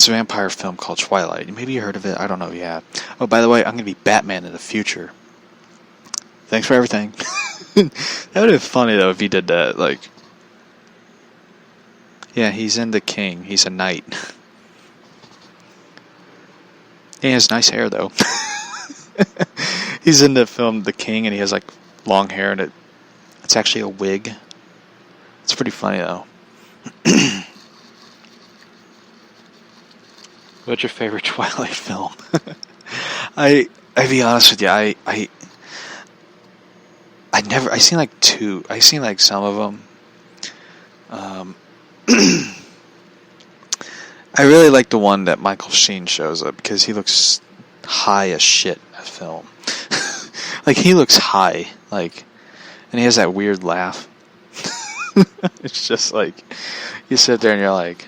It's a vampire film called Twilight. Maybe you heard of it. I don't know if you have. Oh, by the way, I'm going to be Batman in the future. Thanks for everything. That would have been funny, though, if he did that. Like, yeah, he's in The King. He's a knight. He has nice hair, though. He's in the film The King, and he has, like, long hair, and it's actually a wig. It's pretty funny, though. What's your favorite Twilight film? I be honest with you, I seen like two. I seen like some of them. I really like the one that Michael Sheen shows up because he looks high as shit in that film. Like he looks high, like, and he has that weird laugh. It's just like you sit there and you're like,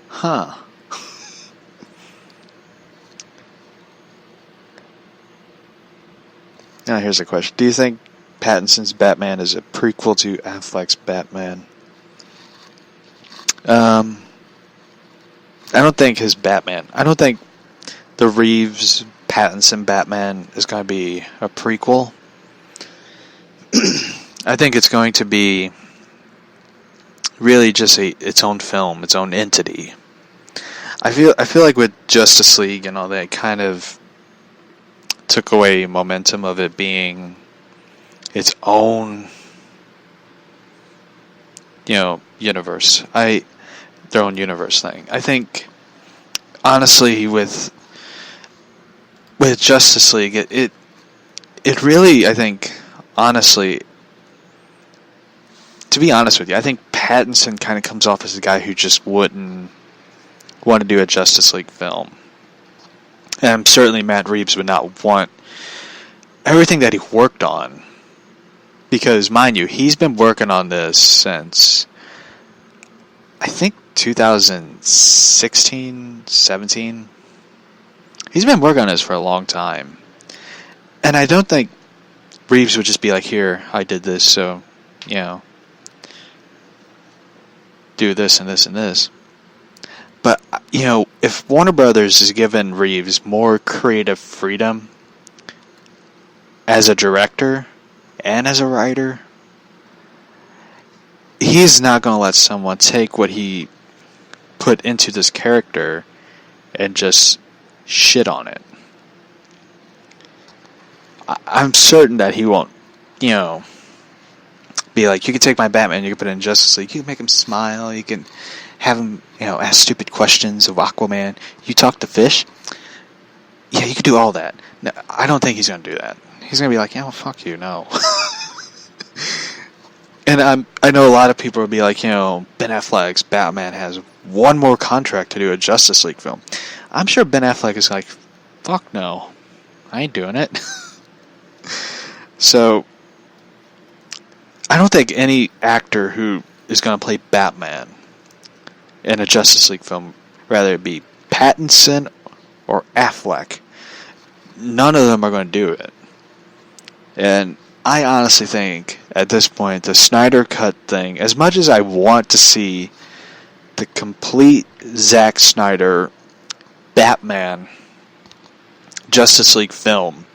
huh. Now here's a question. Do you think Pattinson's Batman is a prequel to Affleck's Batman? I don't think his Batman... I don't think the Reeves-Pattinson Batman is going to be a prequel. I think it's going to be really just its own film, its own entity. I feel like with Justice League and all that, kind of took away momentum of it being its own, universe. Their own universe thing. I think, honestly, with Justice League, it really, I think, honestly, to be honest with you, I think Pattinson kind of comes off as a guy who just wouldn't want to do a Justice League film. And certainly Matt Reeves would not want everything that he worked on. Because, mind you, he's been working on this since, I think, 2016, 17. He's been working on this for a long time. And I don't think Reeves would just be like, here, I did this, so, do this and this and this. But, if Warner Brothers has given Reeves more creative freedom as a director and as a writer, he's not going to let someone take what he put into this character and just shit on it. I'm certain that he won't, be like, you can take my Batman, you can put it in Justice League, you can make him smile, you can have him, ask stupid questions of Aquaman. You talk to fish? Yeah, you could do all that. No, I don't think he's going to do that. He's going to be like, yeah, well, fuck you, no. And I know a lot of people will be like, Ben Affleck's Batman has one more contract to do a Justice League film. I'm sure Ben Affleck is like, fuck no, I ain't doing it. So, I don't think any actor who is going to play Batman in a Justice League film, whether it be Pattinson or Affleck, none of them are going to do it. And I honestly think, at this point, the Snyder Cut thing, as much as I want to see the complete Zack Snyder Batman Justice League film,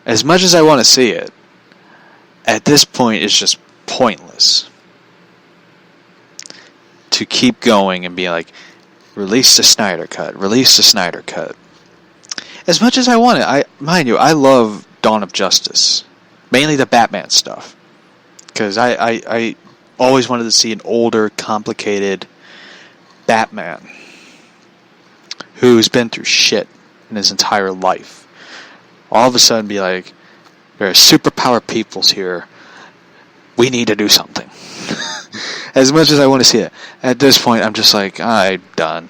as much as I want to see it, at this point it's just pointless to keep going and be like, release the Snyder Cut, release the Snyder Cut. As much as I want it, mind you, I love Dawn of Justice, mainly the Batman stuff, because I always wanted to see an older, complicated Batman who's been through shit in his entire life. All of a sudden be like, there are superpower peoples here, we need to do something. As much as I want to see it, at this point I'm just like, I'm done.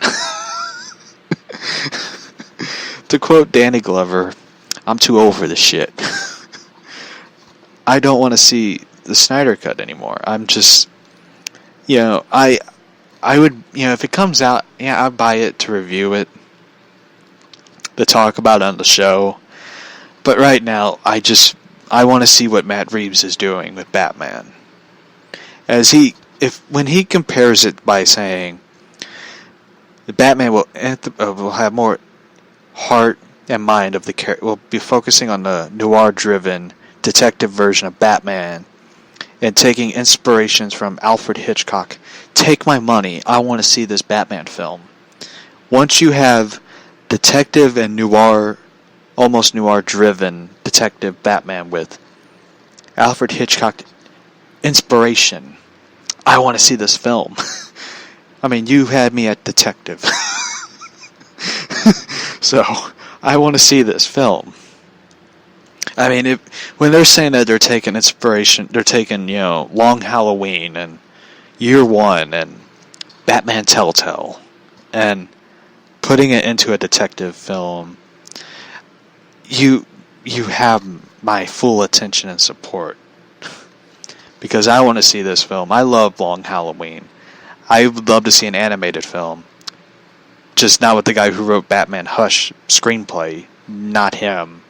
To quote Danny Glover, I'm too old for this shit. I don't want to see the Snyder Cut anymore. I'm just, I would, if it comes out, I'd buy it to review it, to talk about it on the show. But right now, I want to see what Matt Reeves is doing with Batman. When he compares it by saying, The Batman will have more heart and mind of the character. Will be focusing on the noir-driven detective version of Batman and taking inspirations from Alfred Hitchcock. Take my money. I want to see this Batman film. Once you have detective and noir, almost noir-driven detective Batman with Alfred Hitchcock inspiration, I want to see this film. I mean, you had me at detective. So, I want to see this film. I mean, when they're saying that they're taking inspiration, they're taking, Long Halloween and Year One and Batman Telltale and putting it into a detective film, you have my full attention and support. Because I want to see this film. I love Long Halloween. I would love to see an animated film. Just not with the guy who wrote Batman Hush screenplay, not him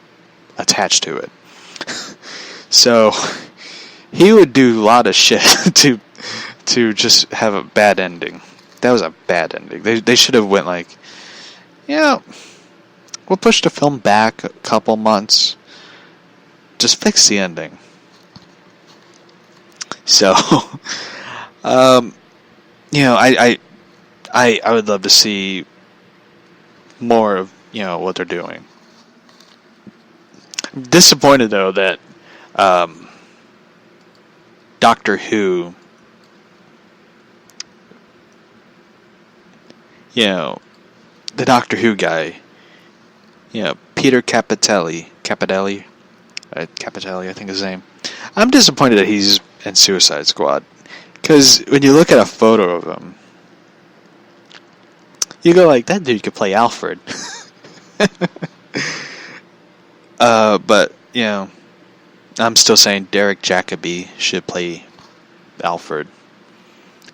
attached to it. So he would do a lot of shit to just have a bad ending. That was a bad ending. They should have went like, we'll push the film back a couple months. Just fix the ending. So, I would love to see more of what they're doing. I'm disappointed though that Doctor Who, the Doctor Who guy, Peter Capitelli, I think his name. I'm disappointed that he's in Suicide Squad, because when you look at a photo of him, you go like, that dude could play Alfred. But I'm still saying Derek Jacobi should play Alfred.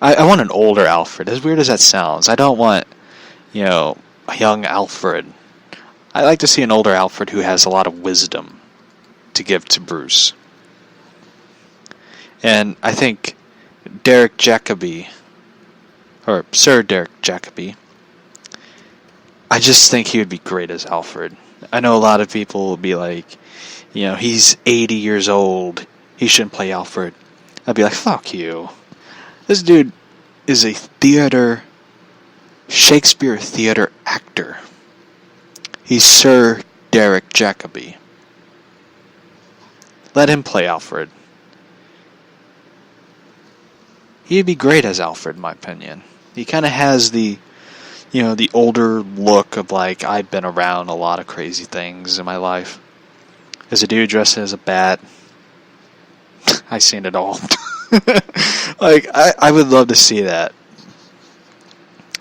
I want an older Alfred. As weird as that sounds, I don't want a young Alfred. I like to see an older Alfred who has a lot of wisdom to give to Bruce. And I think Derek Jacobi, or Sir Derek Jacobi, I just think he would be great as Alfred. I know a lot of people will be like, he's 80 years old, he shouldn't play Alfred. I'd be like, fuck you. This dude is a Shakespeare theater actor. He's Sir Derek Jacobi. Let him play Alfred. He'd be great as Alfred, in my opinion. He kind of has the older look of like, I've been around a lot of crazy things in my life. As a dude dressed as a bat, I've seen it all. Like, I would love to see that.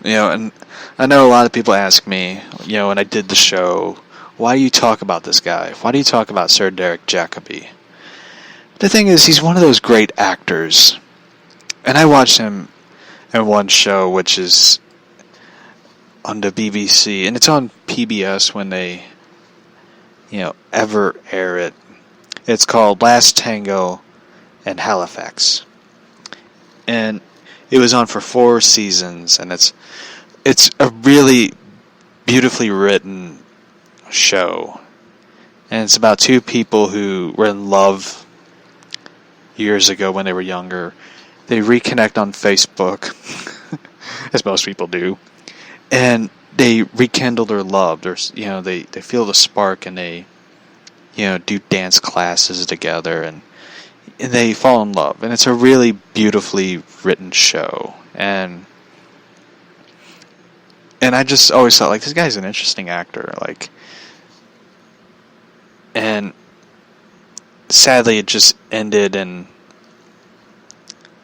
And I know a lot of people ask me, when I did the show, why do you talk about this guy? Why do you talk about Sir Derek Jacobi? The thing is, he's one of those great actors. And I watched him in one show, which is on the BBC, and it's on PBS when they, ever air it. It's called Last Tango in Halifax. And it was on for 4 seasons, and it's a really beautifully written show. And it's about 2 people who were in love years ago when they were younger. They reconnect on Facebook, as most people do, and they rekindle their love. They feel the spark, and they, do dance classes together, and they fall in love. And it's a really beautifully written show, and I just always thought, like, this guy's an interesting actor, like, and sadly it just ended in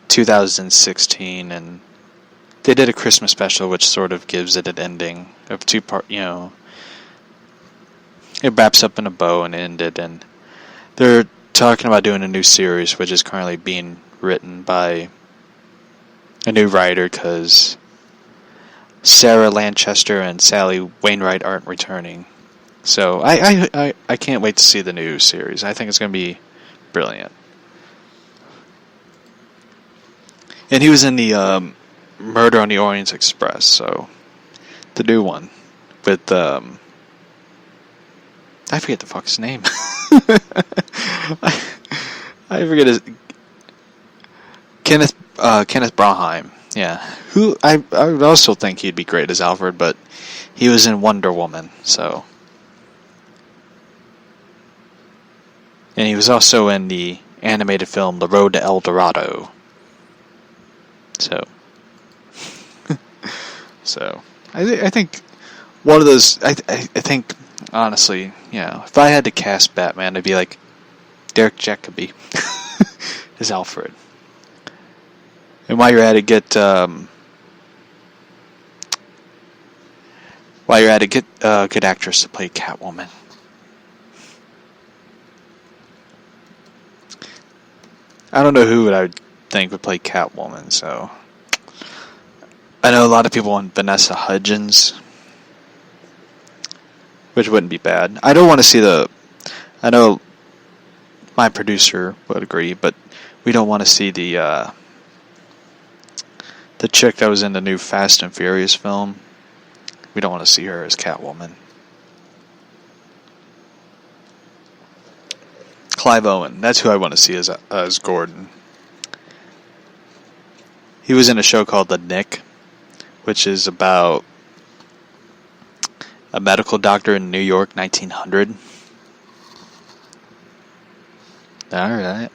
2016, and they did a Christmas special which sort of gives it an ending of 2-part, it wraps up in a bow and ended, and they're talking about doing a new series which is currently being written by a new writer because Sarah Lanchester and Sally Wainwright aren't returning. So I can't wait to see the new series. I think it's going to be brilliant. And he was in the Murder on the Orient Express, so The new one with I forget the fuck's name. I forget his Kenneth Branagh. Yeah, who I would also think he'd be great as Alfred, but he was in Wonder Woman, so. And he was also in the animated film The Road to El Dorado. So. So, I think one of those. I think honestly, if I had to cast Batman, it'd be like Derek Jacobi as Alfred. And while you're at it, get a good actress to play Catwoman. I don't know who I would think would play Catwoman, so I know a lot of people want Vanessa Hudgens, which wouldn't be bad. I don't want to see I know my producer would agree, but we don't want to see the chick that was in the new Fast and Furious film. We don't want to see her as Catwoman. Clive Owen, that's who I want to see as Gordon. He was in a show called The Nick, which is about a medical doctor in New York, 1900. Alright.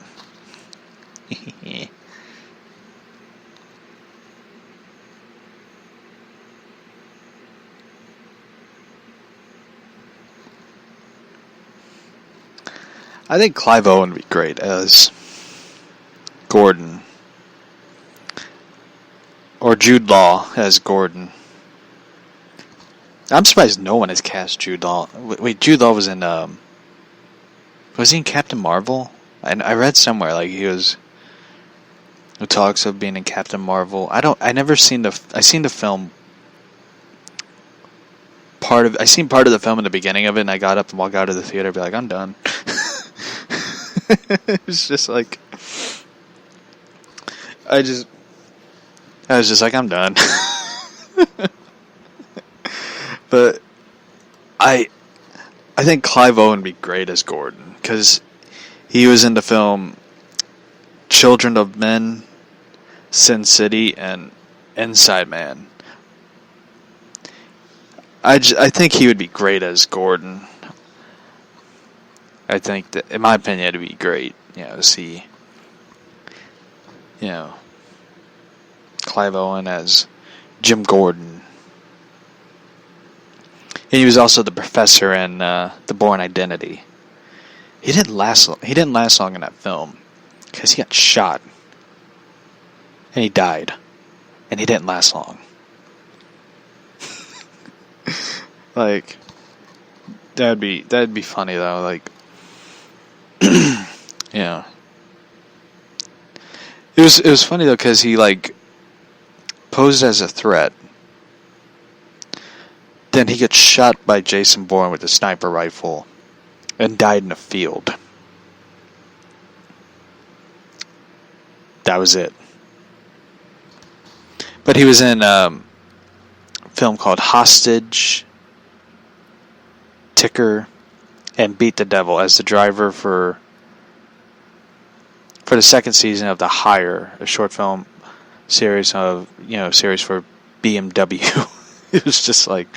I think Clive Owen would be great as Gordon. Or Jude Law as Gordon. I'm surprised no one has cast Jude Law. Wait, Jude Law was in, was he in Captain Marvel? I read somewhere, like, he was, who talks of being in Captain Marvel. I seen the film, I seen part of the film in the beginning of it, and I got up and walked out of the theater and be like, I'm done. It was just like, I was just like, I'm done. But I think Clive Owen would be great as Gordon, because he was in the film Children of Men, Sin City, and Inside Man. I think he would be great as Gordon. I think that, in my opinion, it'd be great, to see, Clive Owen as Jim Gordon. And he was also the professor in The Bourne Identity. He didn't last long in that film because he got shot and he died, and he didn't last long. Like, that'd be funny though. Like, yeah. It was funny though because he posed as a threat. Then he gets shot by Jason Bourne with a sniper rifle and died in a field. That was it. But he was in a film called Hostage, Ticker, and Beat the Devil as the driver for the second season of The Hire, a short film series for BMW. It was just like,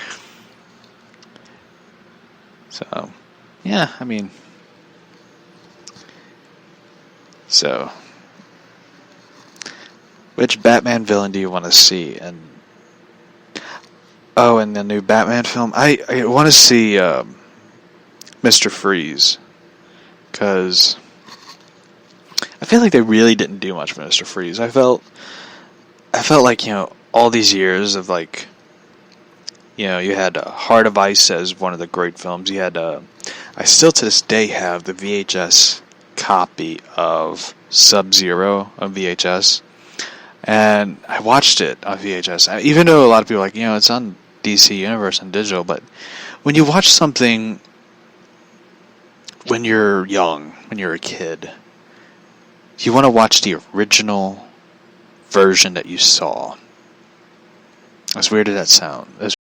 so, yeah, I mean, so, which Batman villain do you want to see? And in the new Batman film, I want to see Mr. Freeze, because I feel like they really didn't do much for Mr. Freeze. I felt like, all these years of you had Heart of Ice as one of the great films. You had, I still to this day have the VHS copy of Sub-Zero on VHS, and I watched it on VHS. Even though a lot of people are like, it's on DC Universe and digital, but when you watch something when you're young, when you're a kid, you want to watch the original version that you saw. As weird as that sounds.